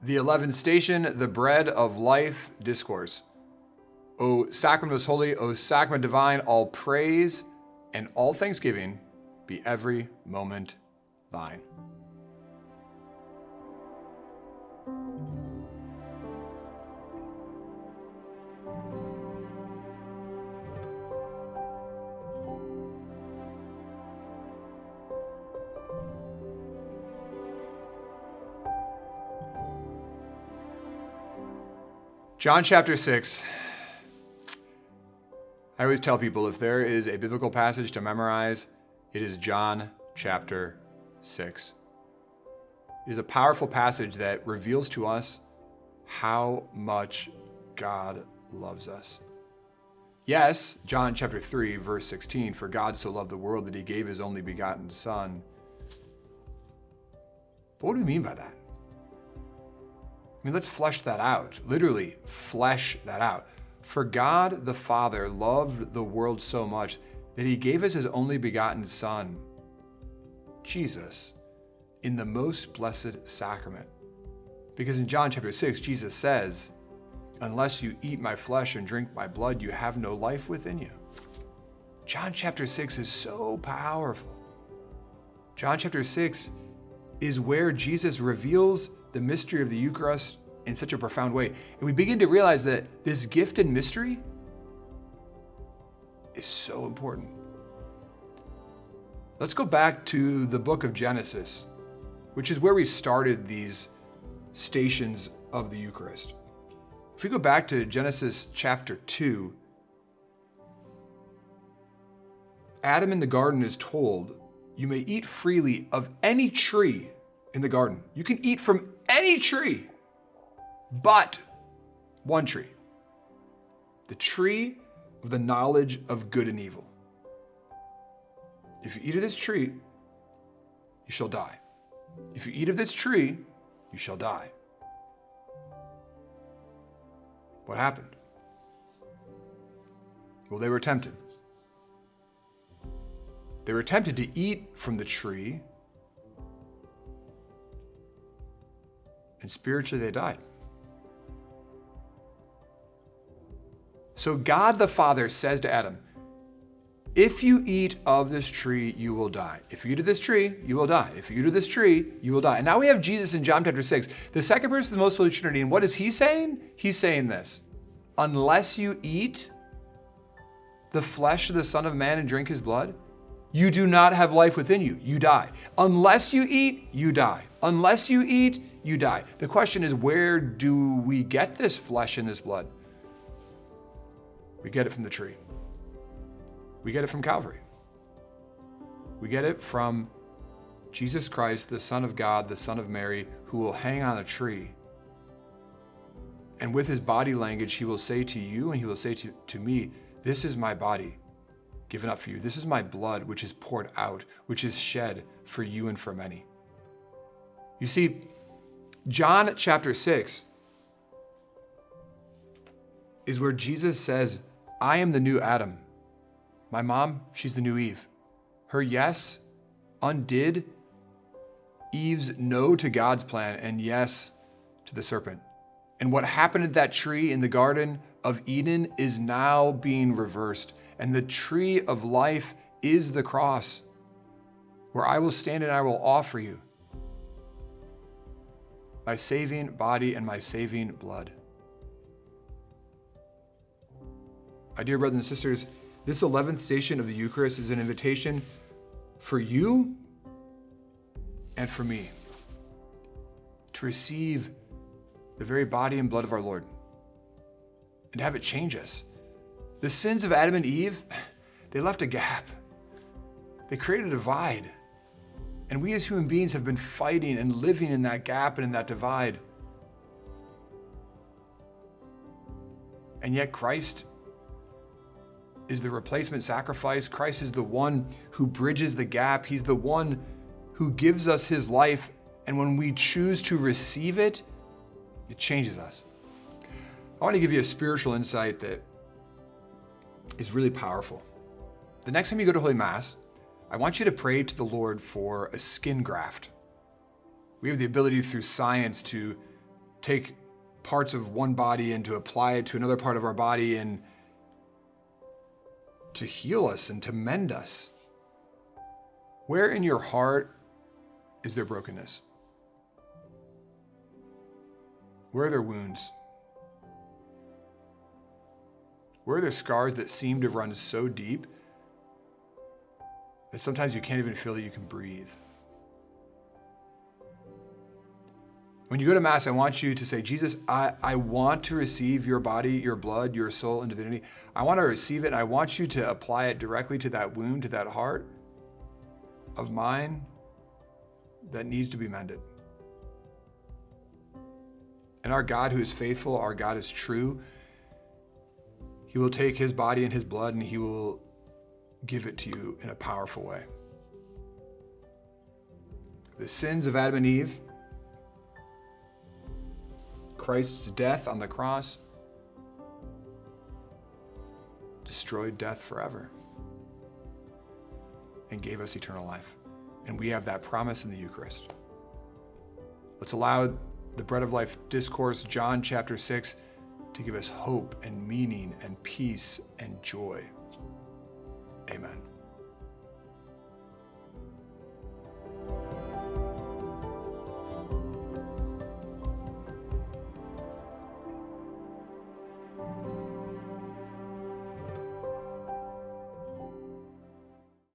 The 11th station, the Bread of Life Discourse. O Sacrament most holy, O Sacrament divine, all praise and all thanksgiving be every moment thine. John chapter 6. I always tell people if there is a biblical passage to memorize, it is John chapter 6. It is a powerful passage that reveals to us how much God loves us. Yes, John chapter 3, verse 16, for God so loved the world that he gave his only begotten Son. But what do we mean by that? I mean, let's flesh that out. Literally, flesh that out. For God the Father loved the world so much that he gave us his only begotten Son, Jesus, in the most blessed sacrament. Because in John chapter 6, Jesus says, unless you eat my flesh and drink my blood, you have no life within you. John chapter 6 is so powerful. John chapter 6 is where Jesus reveals the mystery of the Eucharist in such a profound way. And we begin to realize that this gift and mystery is so important. Let's go back to the book of Genesis, which is where we started these stations of the Eucharist. If we go back to Genesis chapter 2, Adam in the garden is told, you may eat freely of any tree in the garden. You can eat from any tree, but one tree, the tree of the knowledge of good and evil. If you eat of this tree, you shall die. If you eat of this tree, you shall die. What happened? Well, they were tempted. They were tempted to eat from the tree, and spiritually they died. So God the Father says to Adam, if you eat of this tree, you will die. If you eat of this tree, you will die. If you eat of this tree, you will die. And now we have Jesus in John chapter 6, the second person of the most holy Trinity. And what is he saying? He's saying this, unless you eat the flesh of the Son of Man and drink his blood, you do not have life within you. You die. Unless you eat, you die. Unless you eat, you die. The question is, where do we get this flesh and this blood? We get it from the tree. We get it from Calvary. We get it from Jesus Christ, the Son of God, the Son of Mary, who will hang on a tree. And with his body language, he will say to you and he will say to me, this is my body given up for you. This is my blood, which is poured out, which is shed for you and for many. You see, John chapter 6 is where Jesus says, I am the new Adam. My mom, she's the new Eve. Her yes undid Eve's no to God's plan and yes to the serpent. And what happened at that tree in the Garden of Eden is now being reversed. And the tree of life is the cross, where I will stand and I will offer you my saving body and my saving blood. My dear brothers and sisters, this 11th station of the Eucharist is an invitation for you and for me to receive the very body and blood of our Lord and to have it change us. The sins of Adam and Eve, they left a gap. They created a divide. And we as human beings have been fighting and living in that gap and in that divide. And yet Christ is the replacement sacrifice. Christ is the one who bridges the gap. He's the one who gives us his life. And when we choose to receive it, it changes us. I want to give you a spiritual insight that is really powerful. The next time you go to Holy Mass, I want you to pray to the Lord for a skin graft. We have the ability through science to take parts of one body and to apply it to another part of our body and to heal us and to mend us. Where in your heart is there brokenness? Where are there wounds? Where are there scars that seem to run so deep that sometimes you can't even feel that you can breathe? When you go to Mass, I want you to say, Jesus, I want to receive your body, your blood, your soul, and divinity. I want to receive it, and I want you to apply it directly to that wound, to that heart of mine that needs to be mended. And our God who is faithful, our God is true. He will take his body and his blood, and he will give it to you in a powerful way. The sins of Adam and Eve, Christ's death on the cross, destroyed death forever and gave us eternal life. And we have that promise in the Eucharist. Let's allow the Bread of Life Discourse, John chapter 6, to give us hope and meaning and peace and joy. Amen.